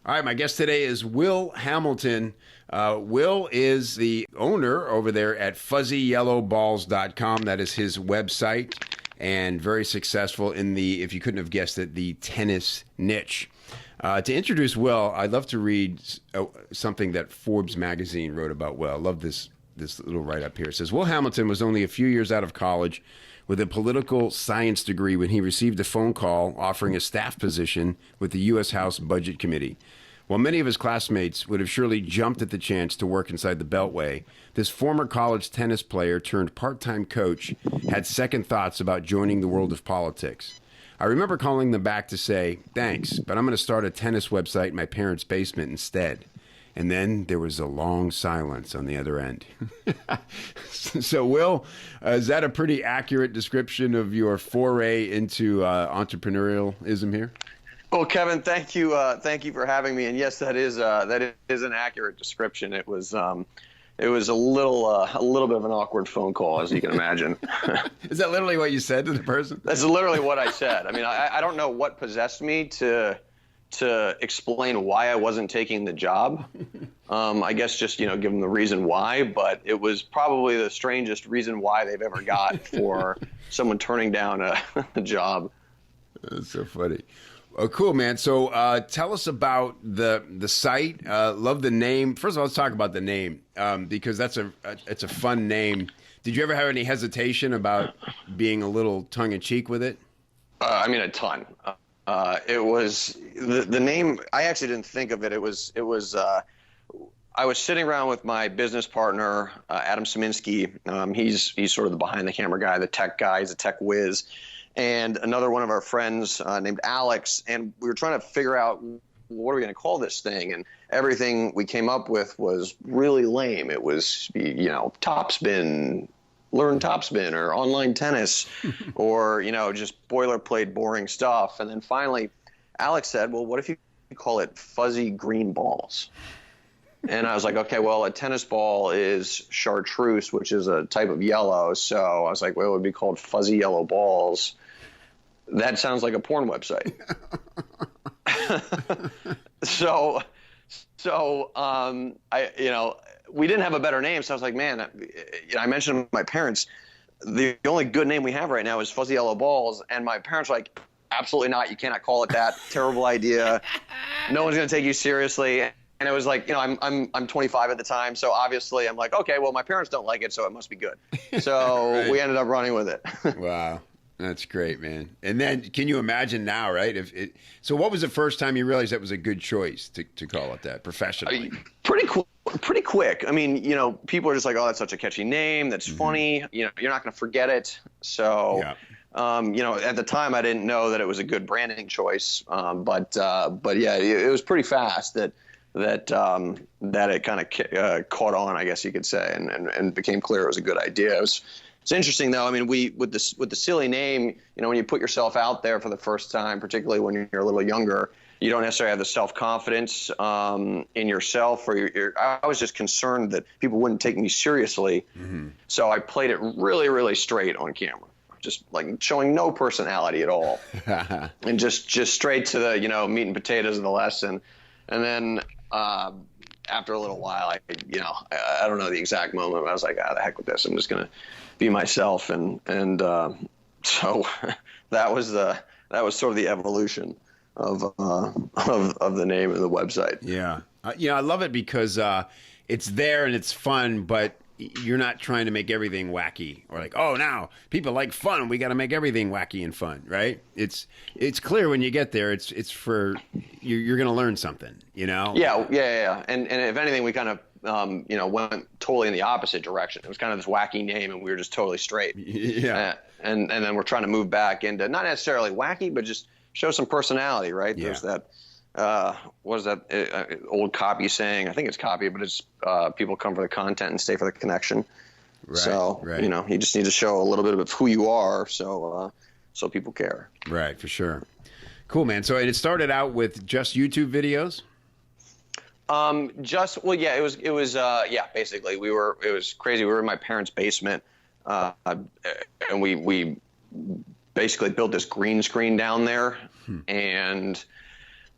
All right, my guest today is Will Hamilton. Will is the owner over there at fuzzyyellowballs.com. That is his website, and very successful in the, if you couldn't have guessed it, the tennis niche. To introduce Will, I'd love to read something that Forbes magazine wrote about Will. I love this little write-up here. It says, Will Hamilton was only a few years out of college with a political science degree when he received a phone call offering a staff position with the U.S. House Budget Committee. While many of his classmates would have surely jumped at the chance to work inside the Beltway, this former college tennis player turned part-time coach had second thoughts about joining the world of politics. I remember calling them back to say, thanks, but I'm going to start a tennis website in my parents' basement instead. And then there was a long silence on the other end. So, Will, is that a pretty accurate description of your foray into entrepreneurialism here? Well, Kevin, thank you for having me. And yes, that is an accurate description. It was a little bit of an awkward phone call, as you can imagine. Is that literally what you said to the person? That's literally what I said. I mean, I don't know what possessed me to explain why I wasn't taking the job. I guess just, give them the reason why, but it was probably the strangest reason why they've ever got for someone turning down a job. That's so funny. Oh, cool, man. So tell us about the site. Love the name. First of all, let's talk about the name because it's a fun name. Did you ever have any hesitation about being a little tongue-in-cheek with it? I mean, a ton. It was the name. I actually didn't think of it. It was. I was sitting around with my business partner, Adam Szyminski. He's sort of the behind the camera guy, the tech guy. He's a tech whiz, and another one of our friends named Alex. And we were trying to figure out what are we going to call this thing. And everything we came up with was really lame. It was topspin. Learn topspin or online tennis or, just boilerplate boring stuff. And then finally, Alex said, well, what if you call it fuzzy green balls? And I was like, okay, well, a tennis ball is chartreuse, which is a type of yellow. So I was like, well, it would be called fuzzy yellow balls. That sounds like a porn website. So we didn't have a better name, so I was like, man, I mentioned to my parents, the only good name we have right now is Fuzzy Yellow Balls, and my parents were like, absolutely not, you cannot call it that, terrible idea, no one's going to take you seriously. And it was like, I'm 25 at the time, so obviously I'm like, okay, well, my parents don't like it, so it must be good. So right. We ended up running with it. Wow. That's great, man. And then can you imagine now, right? So what was the first time you realized that was a good choice to call it that professionally? Pretty quick. I mean, people are just like, oh, that's such a catchy name. That's funny. You're not going to forget it. So, yeah. At the time I didn't know that it was a good branding choice. But yeah, it was pretty fast that it kind of caught on, I guess you could say, and became clear it was a good idea. It's interesting though. I mean, with the silly name, when you put yourself out there for the first time, particularly when you're a little younger, you don't necessarily have the self-confidence in yourself, or I was just concerned that people wouldn't take me seriously. Mm-hmm. So I played it really, really straight on camera, just like showing no personality at all, and just straight to the meat and potatoes of the lesson. And then after a little while, I don't know the exact moment, but I was like, the heck with this. I'm just gonna be myself, and so that was sort of the evolution of the name of the website. Yeah, I love it because it's there and it's fun, but you're not trying to make everything wacky or like, oh, now people like fun, we got to make everything wacky and fun, right? It's clear when you get there. It's for you're going to learn something, Yeah. And if anything, we kind of went totally in the opposite direction. It was kind of this wacky name, and we were just totally straight. Yeah. And then we're trying to move back into not necessarily wacky, but just show some personality, right? Yeah. There's that. What is that old copy saying? I think it's copy, but it's people come for the content and stay for the connection. Right, so right. You just need to show a little bit of who you are, so people care. Right, for sure. Cool, man. So it started out with just YouTube videos. It was basically it was crazy. We were in my parents' basement, and we basically built this green screen down there, and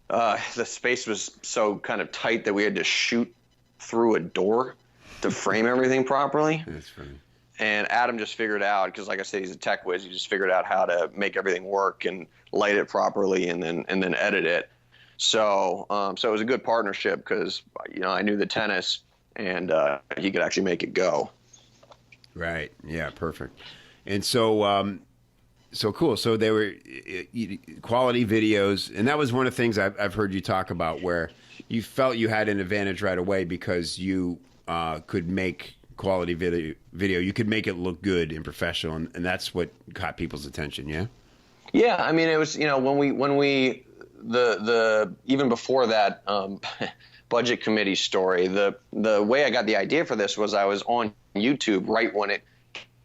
The space was so kind of tight that we had to shoot through a door to frame everything properly. That's funny. And Adam just figured out, because like I said, he's a tech whiz. He just figured out how to make everything work and light it properly, and then edit it. So so it was a good partnership because I knew the tennis, and he could actually make it go. Right. Yeah. Perfect. And so so cool. So they were quality videos, and that was one of the things I've heard you talk about, where you felt you had an advantage right away because you could make quality video. You could make it look good and professional, and that's what caught people's attention. Yeah. Yeah, I mean, it was when we the even before that budget committee story, the way I got the idea for this was I was on YouTube right when it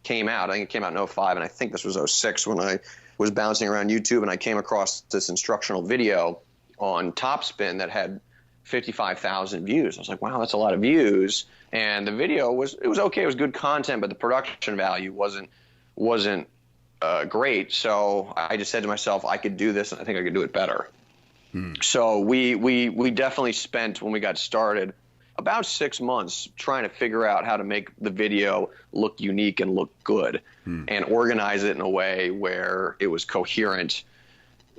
came out. I think it came out in 2005, and I think this was 2006 when I was bouncing around YouTube, and I came across this instructional video on Topspin that had 55,000 views. I was like, wow, that's a lot of views. And the video was okay. It was good content, but the production value wasn't great. So I just said to myself, I could do this, and I think I could do it better. So we definitely spent, when we got started, about 6 months trying to figure out how to make the video look unique and look good, and organize it in a way where it was coherent.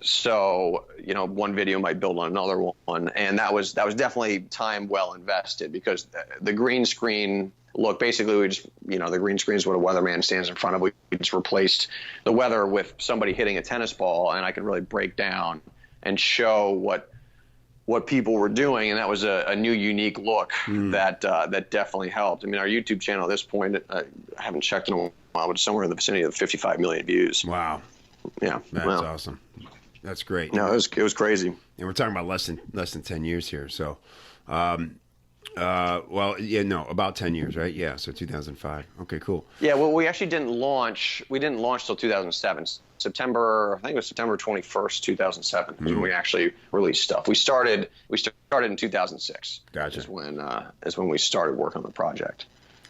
So, one video might build on another one. And that was definitely time well invested, because the green screen look, basically we just, the green screen is what a weatherman stands in front of. We just replaced the weather with somebody hitting a tennis ball, and I could really break down and show what people were doing. And that was a new, unique look that definitely helped. I mean, our YouTube channel at this point, I haven't checked in a while, but it's somewhere in the vicinity of 55 million views. Wow. Yeah. That's awesome. That's great. No, it was crazy. And we're talking about less than 10 years here. So, about 10 years, right? Yeah. So 2005. Okay, cool. Yeah. Well, we actually didn't launch. We didn't launch till 2007. I think it was September 21st, 2007, when we actually released stuff. We started in 2006. Gotcha. Is when we started working on the project.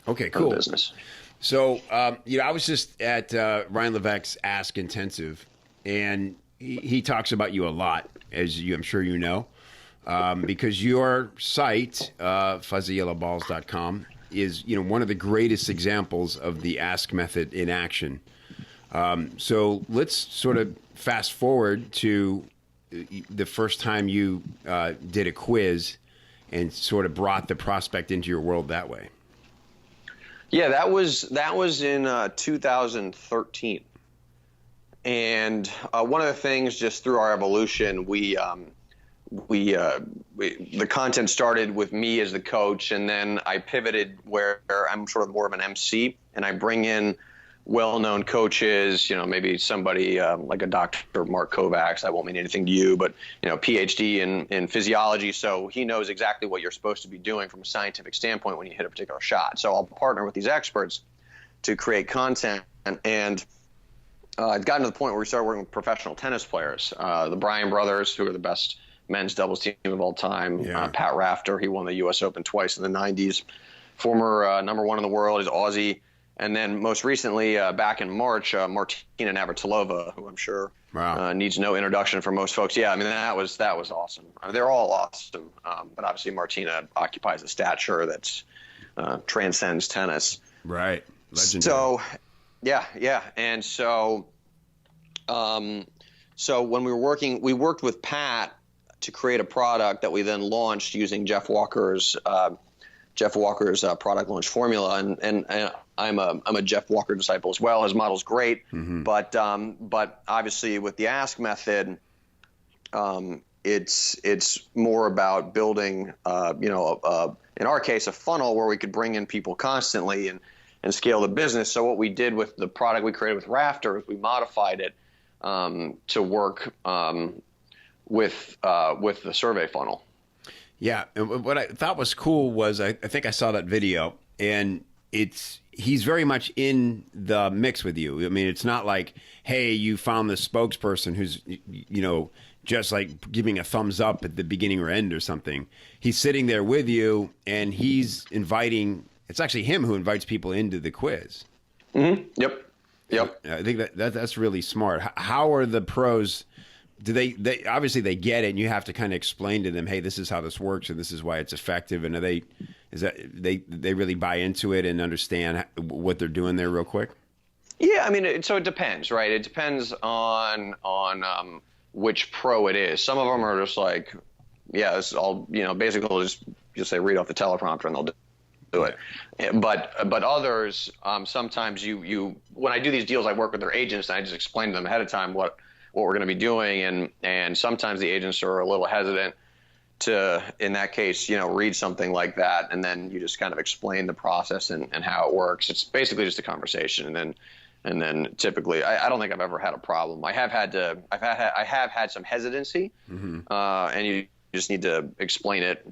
Okay, cool. Business. So, I was just at Ryan Levesque's Ask Intensive, and he talks about you a lot, I'm sure you know, because your site, fuzzyyellowballs.com, is one of the greatest examples of the ask method in action. So let's sort of fast forward to the first time you did a quiz and sort of brought the prospect into your world that way. Yeah, that was in 2013. And one of the things, just through our evolution, the content started with me as the coach, and then I pivoted where I'm sort of more of an MC, and I bring in well-known coaches, maybe somebody like a Dr. Mark Kovacs. That won't mean anything to you, but PhD in physiology, so he knows exactly what you're supposed to be doing from a scientific standpoint when you hit a particular shot. So I'll partner with these experts to create content, and I'd gotten to the point where we started working with professional tennis players, the Bryan brothers, who are the best men's doubles team of all time. Yeah. Pat Rafter, he won the U.S. Open twice in the 90s. Former number one in the world, he's Aussie. And then most recently, back in March, Martina Navratilova, who I'm sure needs no introduction for most folks. Yeah, I mean, that was awesome. I mean, they're all awesome, but obviously Martina occupies a stature that's transcends tennis. Right. Legendary. So, yeah. And so when we worked with Pat to create a product that we then launched using Jeff Walker's product launch formula, and I'm a Jeff Walker disciple as well. His model's great, but obviously with the ask method, it's more about building in our case a funnel where we could bring in people constantly and scale the business. So what we did with the product we created with Rafter is we modified it to work with the survey funnel. Yeah, and what I thought was cool was I think I saw that video, and he's very much in the mix with you. I mean, it's not like, hey, you found the spokesperson who's just like giving a thumbs up at the beginning or end or something. He's sitting there with you, and he's inviting. It's actually him who invites people into the quiz. Mm-hmm. Yep. I think that's really smart. How are the pros do they obviously they get it, and you have to kind of explain to them, hey, this is how this works, and this is why it's effective. And they really buy into it and understand what they're doing there real quick? Yeah, I mean, so it depends, right? It depends on which pro it is. Some of them are just like, yeah, it's all, basically they'll just say read off the teleprompter and they'll do it. But others, sometimes you when I do these deals, I work with their agents and I just explain to them ahead of time what we're going to be doing, and sometimes the agents are a little hesitant to, in that case, read something like that, and then you just kind of explain the process and how it works. It's basically just a conversation, and then typically, I don't think I've ever had a problem. I have had some hesitancy, and you just need to explain it,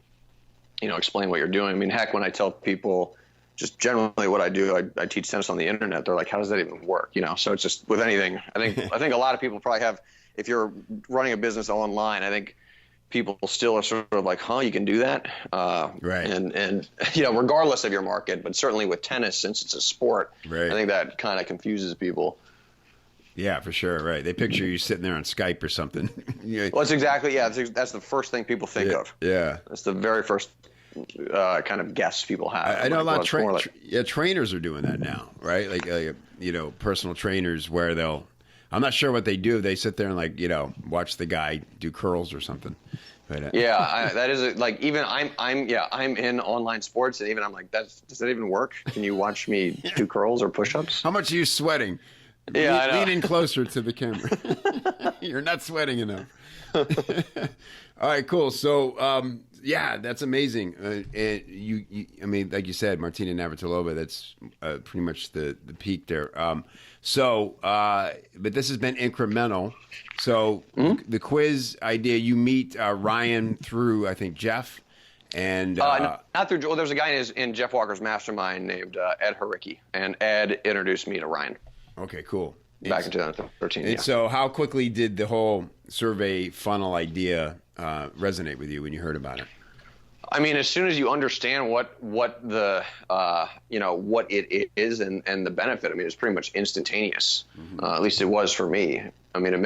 explain what you're doing. I mean, heck, when I tell people just generally what I do, I teach tennis on the internet. They're like, how does that even work? So it's just with anything. I think a lot of people probably have, if you're running a business online, I think people still are sort of like, huh, you can do that? Right. And regardless of your market, but certainly with tennis, since it's a sport, right. I think that kind of confuses people. Yeah, for sure. Right. They picture you sitting there on Skype or something. Well, that's exactly, that's the first thing people think of. Yeah. That's the very first kind of guess people have. I know a lot of trainers are doing that now, right? Like, personal trainers where I'm not sure what they do. They sit there and watch the guy do curls or something. But, that is like, even I'm in online sports, and even I'm like, does that even work? Can you watch me do curls or push-ups? How much are you sweating? Yeah, lean in closer to the camera. You're not sweating enough. All right, cool. So, that's amazing. I mean, like you said, Martina Navratilova, that's pretty much the peak there. But this has been incremental. So the quiz idea, you meet Ryan through, I think, Jeff. And not through. Well, there's a guy in Jeff Walker's mastermind named Ed Haricki, and Ed introduced me to Ryan. Okay, cool. Back in 2013. And so how quickly did the whole survey funnel idea resonate with you when you heard about it? I mean, as soon as you understand what the what it is and the benefit, I mean, it's pretty much instantaneous. At least it was for me. I mean, it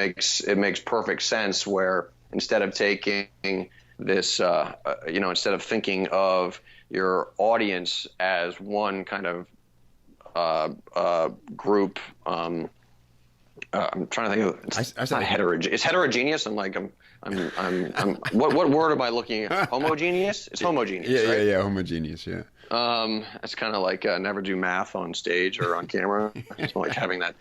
makes perfect sense where instead of taking this, instead of thinking of your audience as one kind of group. I'm trying to think of it's not heterogeneous. It's heterogeneous. What word am I looking at? Homogeneous? It's homogeneous. Yeah, right? yeah, homogeneous. Yeah. It's kind of like never do math on stage or on camera. It's like having that.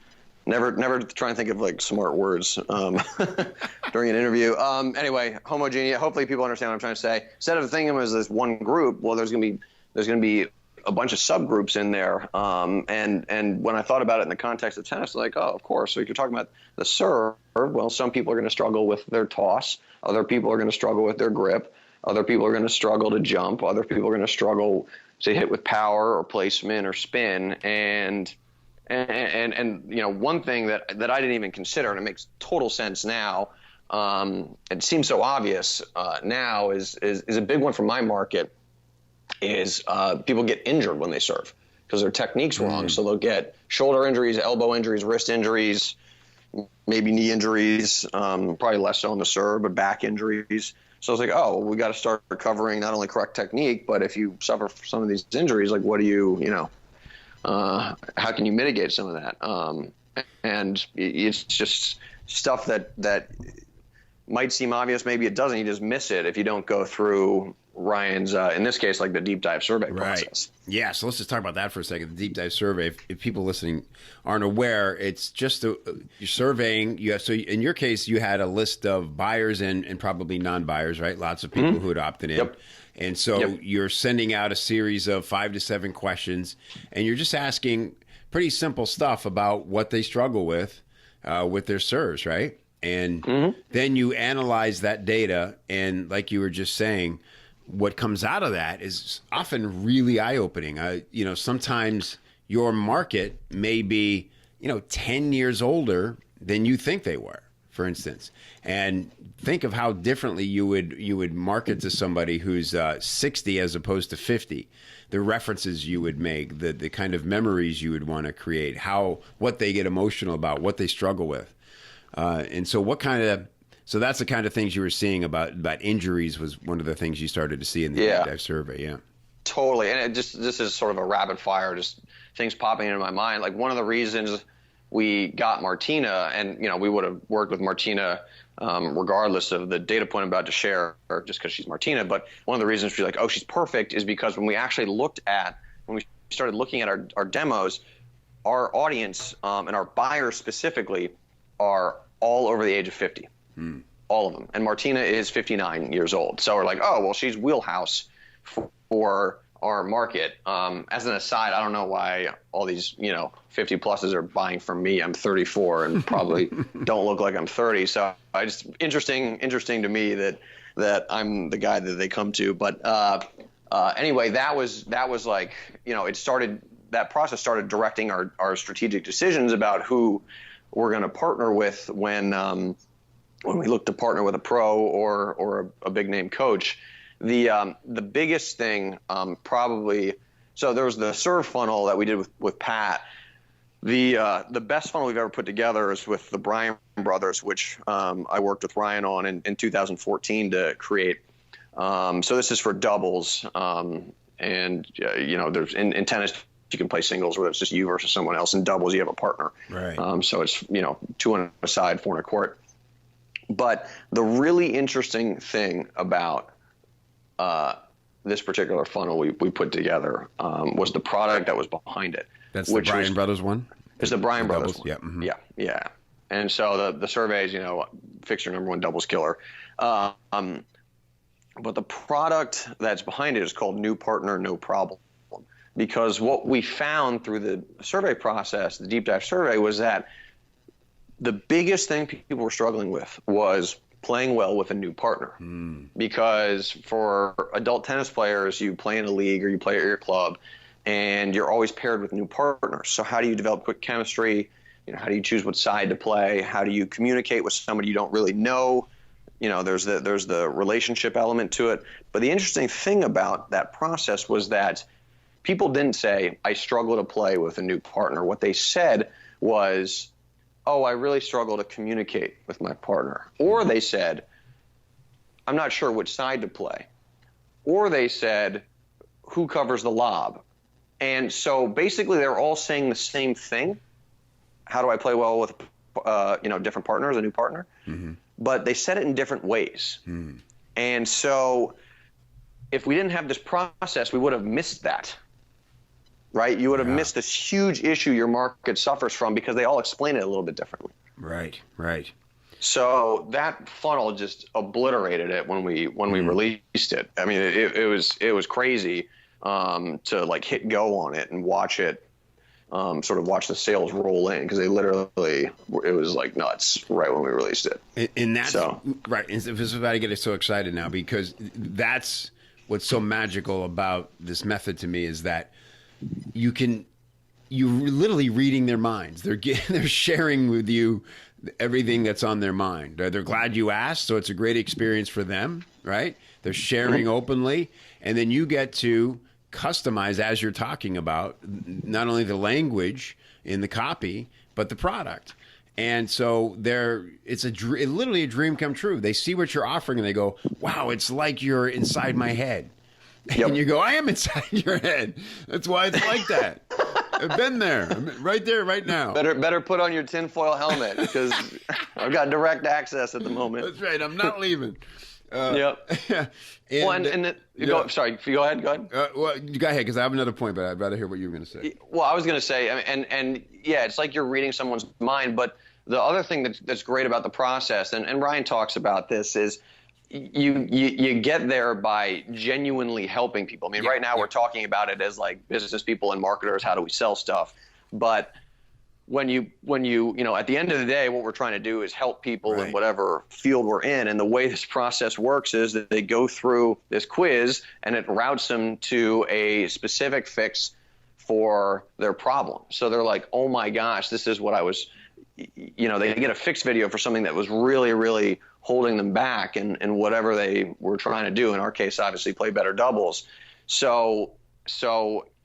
Never try and think of like smart words during an interview. Anyway, homogeneous. Hopefully, people understand what I'm trying to say. Instead of thinking of them as this one group, well, there's gonna be a bunch of subgroups in there. And when I thought about it in the context of tennis, like, oh, of course. So if you're talking about the serve, well, some people are going to struggle with their toss. Other people are going to struggle with their grip. Other people are going to struggle to jump. Other people are going to struggle to hit with power or placement or spin. And one thing that I didn't even consider, and it makes total sense now, it seems so obvious now, is a big one for my market. Is people get injured when they serve because their technique's wrong. So they'll get shoulder injuries, elbow injuries, wrist injuries, maybe knee injuries, probably less so on the serve, but back injuries. So it's like, oh, we got to start recovering not only correct technique, but if you suffer from some of these injuries, like what do you, how can you mitigate some of that? And it's just stuff that might seem obvious. Maybe it doesn't. You just miss it if you don't go through Ryan's, in this case, like the deep dive survey process. Yeah, so let's just talk about that for a second. The deep dive survey, if people listening aren't aware, it's just you're surveying. So in your case, you had a list of buyers and probably non-buyers, right? Lots of people who had opted in. Yep. And so you're sending out a series of 5 to 7 questions, and you're just asking pretty simple stuff about what they struggle with their serves, right? And then you analyze that data, and like you were just saying, what comes out of that is often really eye-opening. Sometimes your market may be, 10 years older than you think they were, for instance. And think of how differently you would market to somebody who's 60 as opposed to 50. The references you would make, the kind of memories you would want to create, what they get emotional about, what they struggle with. And so what kind of So that's the kind of things you were seeing about injuries was one of the things you started to see in the deep dive survey. Yeah. Totally. And this is sort of a rapid fire, just things popping into my mind. Like one of the reasons we got Martina, and we would have worked with Martina regardless of the data point I'm about to share, or just because she's Martina. But one of the reasons she's like, oh, she's perfect, is because when we started looking at our demos, our audience and our buyers specifically are all over the age of 50, all of them. And Martina is 59 years old. So we're like, oh, well, she's wheelhouse for our market. As an aside, I don't know why all these 50 pluses are buying from me. I'm 34 and probably don't look like I'm 30. So I just interesting to me that I'm the guy that they come to. But anyway, that was like, that process started directing our strategic decisions about who we're going to partner with when we look to partner with a pro or a big name coach. The biggest thing probably, so there was the serve funnel that we did with Pat. The best funnel we've ever put together is with the Bryan brothers, which I worked with Ryan on in 2014 to create. So this is for doubles, and there's in tennis you can play singles where it's just you versus someone else. In doubles you have a partner. Right. So it's 2 on a side, 4 on a court. But the really interesting thing about this particular funnel we put together was the product that was behind it. That's the Bryan Brothers one? It's the Bryan Brothers one. Yeah. Mm-hmm. Yeah. And so the surveys, fixture number 1 doubles killer. But the product that's behind it is called New Partner, No Problem. Because what we found through the survey process, the deep dive survey, was that the biggest thing people were struggling with was playing well with a new partner. Because for adult tennis players, you play in a league or you play at your club, and you're always paired with new partners. So how do you develop quick chemistry? How do you choose what side to play? How do you communicate with somebody you don't really know? There's the relationship element to it. But the interesting thing about that process was that people didn't say, I struggle to play with a new partner. What they said was, oh, I really struggle to communicate with my partner. Or they said, I'm not sure which side to play. Or they said, who covers the lob? And so basically they're all saying the same thing. How do I play well with different partners, a new partner? Mm-hmm. But they said it in different ways. And so if we didn't have this process, we would have missed that. Right? You would have missed this huge issue your market suffers from because they all explain it a little bit differently. Right. So that funnel just obliterated it when we released it. I mean, it was crazy to like hit go on it and watch it, sort of watch the sales roll in, because it was like nuts right when we released it. And that's right. And this is why I get so excited now, because that's what's so magical about this method to me, is that you're literally reading their minds. They're sharing with you everything that's on their mind. They're glad you asked, so it's a great experience for them, right? They're sharing openly, and then you get to customize, as you're talking about, not only the language in the copy, but the product. And so it's literally a dream come true. They see what you're offering and they go, wow, it's like you're inside my head. Yep. And you go, I am inside your head. That's why it's like that. I've been there. I'm right there, right now. Better put on your tinfoil helmet, because I've got direct access at the moment. That's right. I'm not leaving. Yep. Sorry. Go ahead. Well, go ahead, because I have another point, but I'd rather hear what you were going to say. Well, I was going to say, and it's like you're reading someone's mind. But the other thing that's great about the process, and Ryan talks about this, is you get there by genuinely helping people. I mean, right now we're talking about it as like business people and marketers. How do we sell stuff? But when you at the end of the day, what we're trying to do is help people in whatever field we're in. And the way this process works is that they go through this quiz and it routes them to a specific fix for their problem. So they're like, oh my gosh, this is what I was, they get a fix video for something that was really, really holding them back and whatever they were trying to do. In our case, obviously play better doubles. So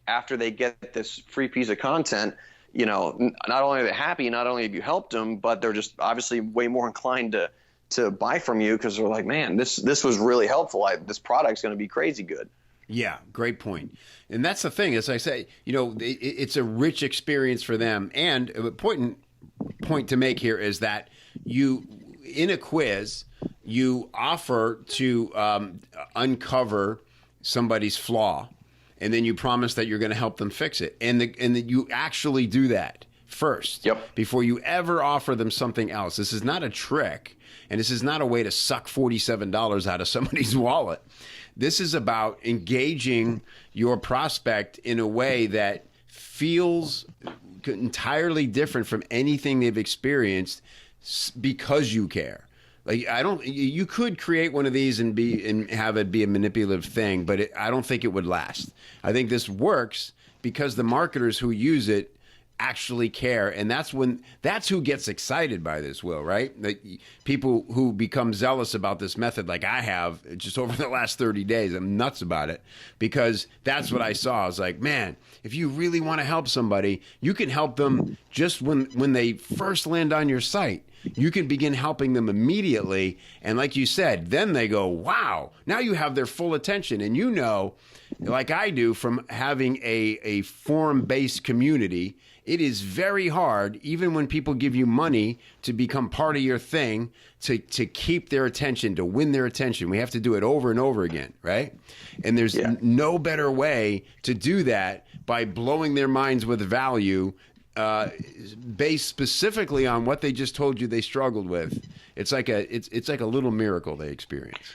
after they get this free piece of content, not only are they happy, not only have you helped them, but they're just obviously way more inclined to buy from you because they're like, man, this was really helpful. This product's going to be crazy good. Yeah, great point. And that's the thing, as I say, it's a rich experience for them. And a important point to make here is that you, in a quiz, you offer to uncover somebody's flaw, and then you promise that you're going to help them fix it. And that you actually do that first, before you ever offer them something else. This is not a trick, and this is not a way to suck $47 out of somebody's wallet. This is about engaging your prospect in a way that feels entirely different from anything they've experienced because you care. Like, you could create one of these and have it be a manipulative thing, but I don't think it would last. I think this works because the marketers who use it actually care, and that's who gets excited by this, Will, right? Like, people who become zealous about this method, like I have just over the last 30 days. I'm nuts about it because that's what I saw. I was like, man, if you really want to help somebody, you can help them just when they first land on your site. You can begin helping them immediately, and like you said, then they go, wow, now you have their full attention. And like I do from having a forum-based community, it is very hard, even when people give you money to become part of your thing, to keep their attention, to win their attention. We have to do it over and over again, right? And there's no better way to do that by blowing their minds with value based specifically on what they just told you they struggled with. It's like a little miracle they experience.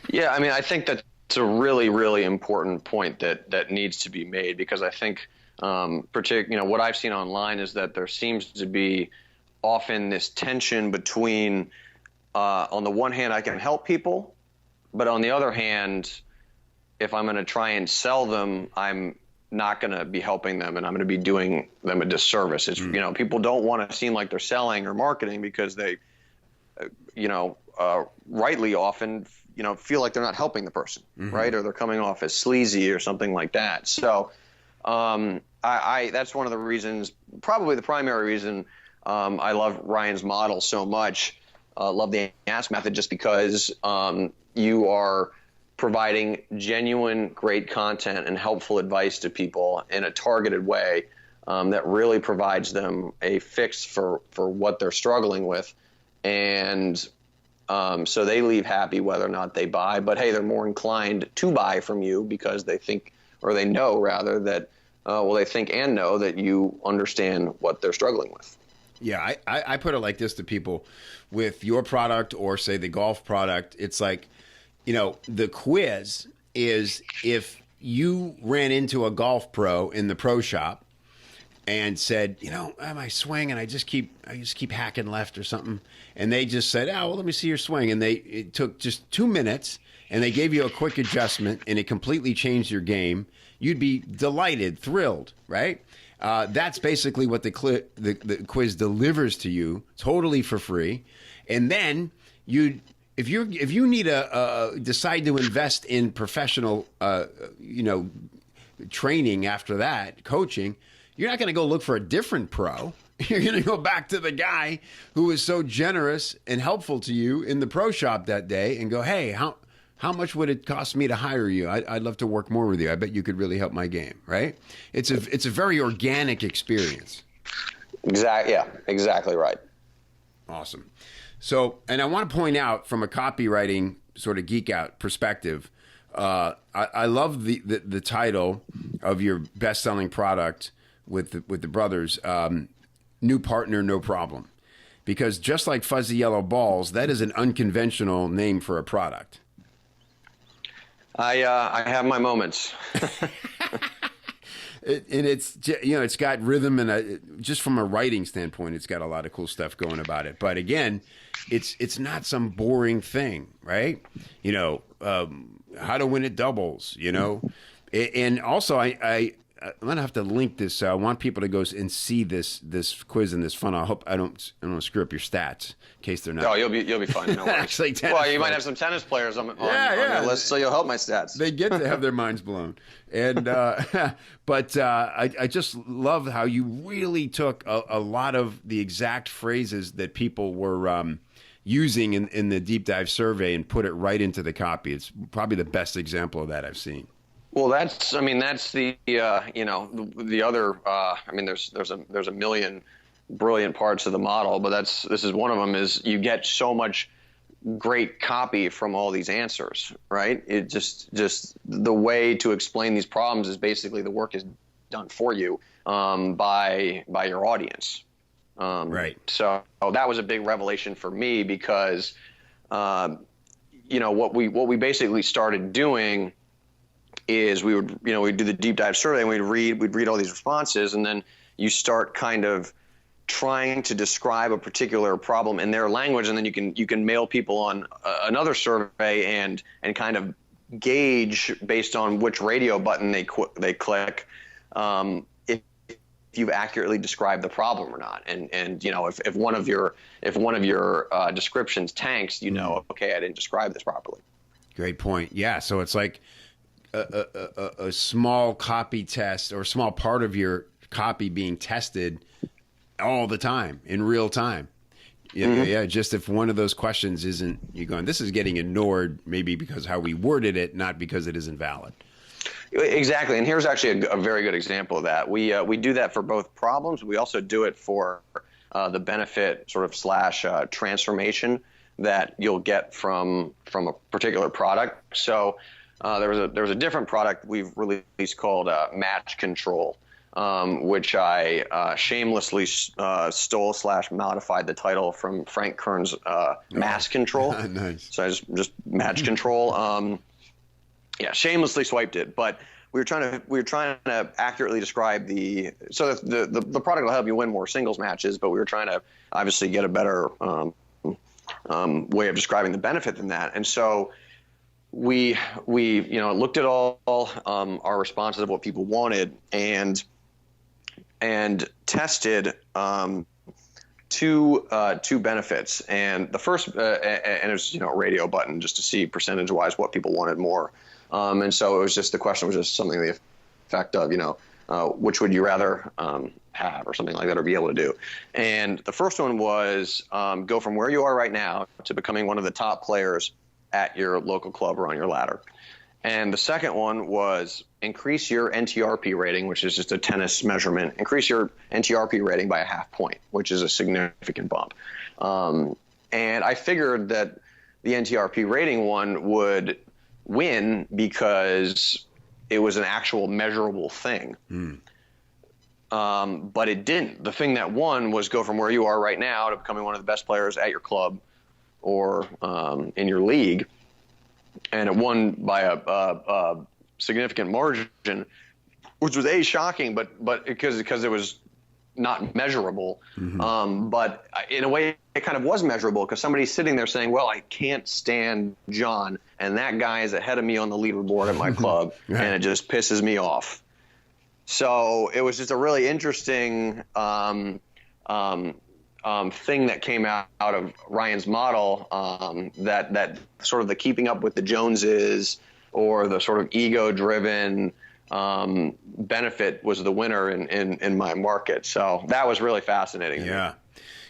Yeah, I mean, I think that's a really, really important point that needs to be made, because I think what I've seen online is that there seems to be often this tension between, on the one hand, I can help people, but on the other hand, if I'm going to try and sell them, I'm not going to be helping them, and I'm going to be doing them a disservice. It's, people don't want to seem like they're selling or marketing because they, rightly often, feel like they're not helping the person, right? Or they're coming off as sleazy or something like that. So, that's one of the reasons, probably the primary reason, I love Ryan's model so much. Love the ask method, just because you are providing genuine, great content and helpful advice to people in a targeted way that really provides them a fix for what they're struggling with. And so they leave happy whether or not they buy. But, hey, they're more inclined to buy from you because they think, or they know rather, that they think and know that you understand what they're struggling with. Yeah, I put it like this to people with your product or, say, the golf product. It's like, the quiz is if you ran into a golf pro in the pro shop and said, my swing, and I just keep hacking left or something, and they just said, oh, well, let me see your swing, and it took just 2 minutes, and they gave you a quick adjustment, and it completely changed your game, you'd be delighted, thrilled, right? That's basically what the quiz delivers to you, totally for free, and then if you need decide to invest in professional, training after that, coaching, you're not going to go look for a different pro. You're going to go back to the guy who was so generous and helpful to you in the pro shop that day and go, hey, how much would it cost me to hire you? I'd love to work more with you. I bet you could really help my game, right? It's a very organic experience. Exactly. Yeah, exactly right. Awesome. So, and I want to point out from a copywriting sort of geek out perspective, I love the title of your best-selling product with the brothers, New Partner, No Problem. Because just like Fuzzy Yellow Balls, that is an unconventional name for a product. I have my moments. And it's got rhythm, and just from a writing standpoint, it's got a lot of cool stuff going about it. But again, it's not some boring thing, right? How to win at doubles, and also I'm gonna have to link this. So I want people to go and see this quiz and this funnel. I hope I don't screw up your stats in case they're not. Oh, you'll be fine. No worries. Actually, well, you might have some tennis players on your list, so you'll help my stats. They get to have their minds blown, and but I just love how you really took a lot of the exact phrases that people were using in the deep dive survey and put it right into the copy. It's probably the best example of that I've seen. Well, that's the the other. There's a million brilliant parts of the model, but this is one of them. Is you get so much great copy from all these answers, right? It just the way to explain these problems is basically the work is done for you by your audience. Right. So that was a big revelation for me because what we basically started doing is we'd do the deep dive survey and we'd read all these responses, and then you start kind of trying to describe a particular problem in their language, and then you can mail people on another survey and kind of gauge based on which radio button they click if you've accurately described the problem or not. And if one of your descriptions tanks, okay, I didn't describe this properly. Great point. Yeah, so it's like a small copy test or a small part of your copy being tested all the time in real time. Yeah, just if one of those questions isn't, you're going, this is getting ignored, maybe because how we worded it, not because it isn't valid. Exactly, and here's actually a very good example of that. We do that for both problems. We also do it for the benefit sort of / transformation that you'll get from a particular product. So there was a different product we've released called Match Control, which I shamelessly stole / modified the title from Frank Kern's Mass Control. Nice. So I just Match Control. Shamelessly swiped it, but we were trying to accurately describe the product will help you win more singles matches, but we were trying to obviously get a better way of describing the benefit than that. And so we looked at all our responses of what people wanted and tested two benefits. And the first and it was a radio button just to see percentage wise what people wanted more. And so it was just, the question was just something to the effect of, which would you rather have, or something like that, or be able to do. And the first one was go from where you are right now to becoming one of the top players at your local club or on your ladder. And the second one was increase your NTRP rating, which is just a tennis measurement. Increase your NTRP rating by a half point, which is a significant bump. And I figured that the NTRP rating one would win because it was an actual measurable thing. But it didn't. The thing that won was go from where you are right now to becoming one of the best players at your club or in your league. And it won by a significant margin, which was shocking, but because it was not measurable. But in a way, it kind of was measurable because somebody's sitting there saying, well, I can't stand John, and that guy is ahead of me on the leaderboard at my club, Right. and it just pisses me off. So it was just a really interesting thing that came out of Ryan's model, that sort of the keeping up with the Joneses or the sort of ego-driven benefit was the winner in my market. So that was really fascinating. Yeah,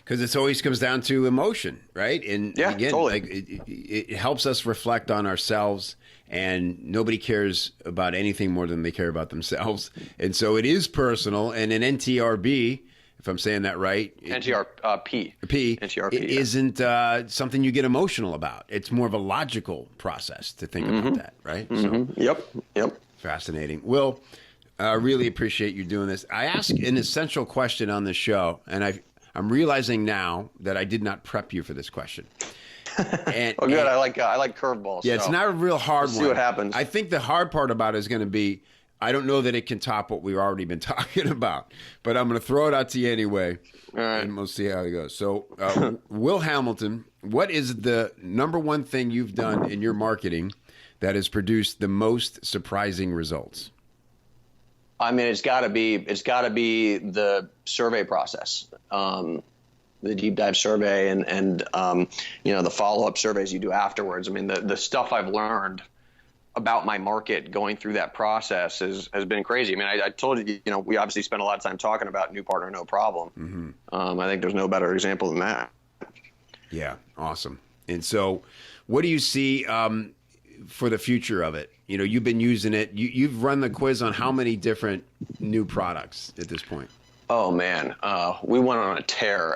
because it always comes down to emotion, right? And Yeah, again, totally. like it helps us reflect on ourselves, and nobody cares about anything more than they care about themselves. And so it is personal, and an NTRB, if I'm saying that right, NTRP. NTRP isn't something you get emotional about. It's more of a logical process to think about that, right? So, Yep. fascinating. Will, I really appreciate you doing this. I ask an essential question on the show, and I'm realizing now that I did not prep you for this question. And, Oh, good. I like curveballs. Yeah, it's not a real hard one. See what happens. I think the hard part about it is going to be, I don't know that it can top what we've already been talking about, but I'm going to throw it out to you anyway, All right. and we'll see how it goes. So, Will Hamilton, what is the number one thing you've done in your marketing that has produced the most surprising results? I mean, it's got to be the survey process, the deep dive survey, and the follow up surveys you do afterwards. I mean, the stuff I've learned about my market going through that process has been crazy. I mean, I told you, we obviously spent a lot of time talking about new partner, no problem. I think there's no better example than that. Yeah, awesome. And so, what do you see for the future of it? You know, you've been using it. You've run the quiz on how many different new products at this point? Oh man, we went on a tear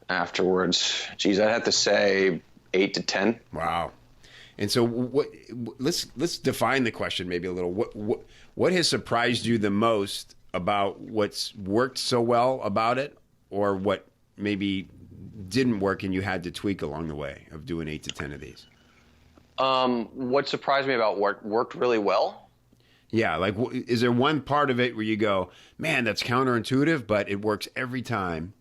afterwards. Geez, I'd have to say 8 to 10. Wow. And so, let's define the question maybe a little. What has surprised you the most about what's worked so well about it, or what maybe didn't work and you had to tweak along the way of doing 8 to 10 of these? What surprised me about what worked really well? Yeah, like is there one part of it where you go, man, that's counterintuitive, but it works every time?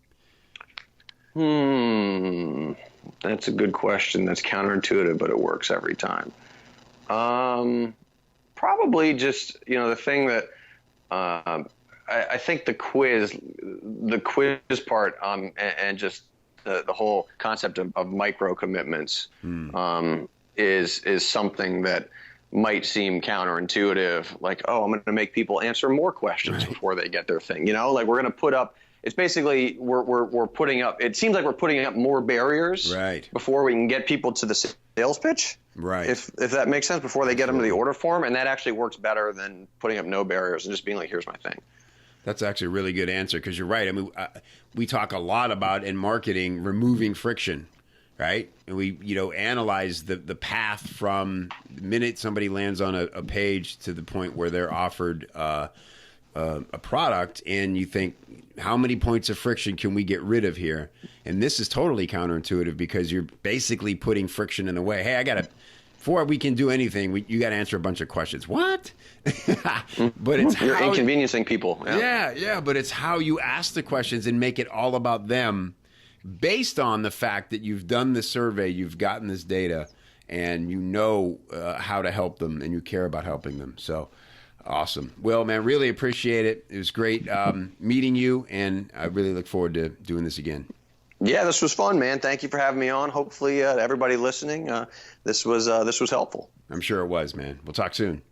That's a good question. That's counterintuitive, but it works every time. Probably just, the thing that I think the quiz part, and just the whole concept of micro commitments is something that might seem counterintuitive. Like, oh, I'm going to make people answer more questions before they get their thing. Like we're going to put up. It's basically we're putting up. It seems like we're putting up more barriers before we can get people to the sales pitch. Right. If that makes sense, before they get them to the order form, and that actually works better than putting up no barriers and just being like, here's my thing. That's actually a really good answer, because you're right. I mean, we talk a lot about in marketing removing friction, right? And we analyze the path from the minute somebody lands on a page to the point where they're offered a product, and you think, how many points of friction can we get rid of here? And this is totally counterintuitive, because you're basically putting friction in the way. Hey, before we can do anything, you got to answer a bunch of questions. What? But you're inconveniencing people. Yeah, but it's how you ask the questions and make it all about them, based on the fact that you've done the survey, you've gotten this data, and how to help them, and you care about helping them. So awesome. Well, man, really appreciate it. It was great meeting you, and I really look forward to doing this again. Yeah, this was fun, man. Thank you for having me on. Hopefully, everybody listening, this was helpful. I'm sure it was, man. We'll talk soon.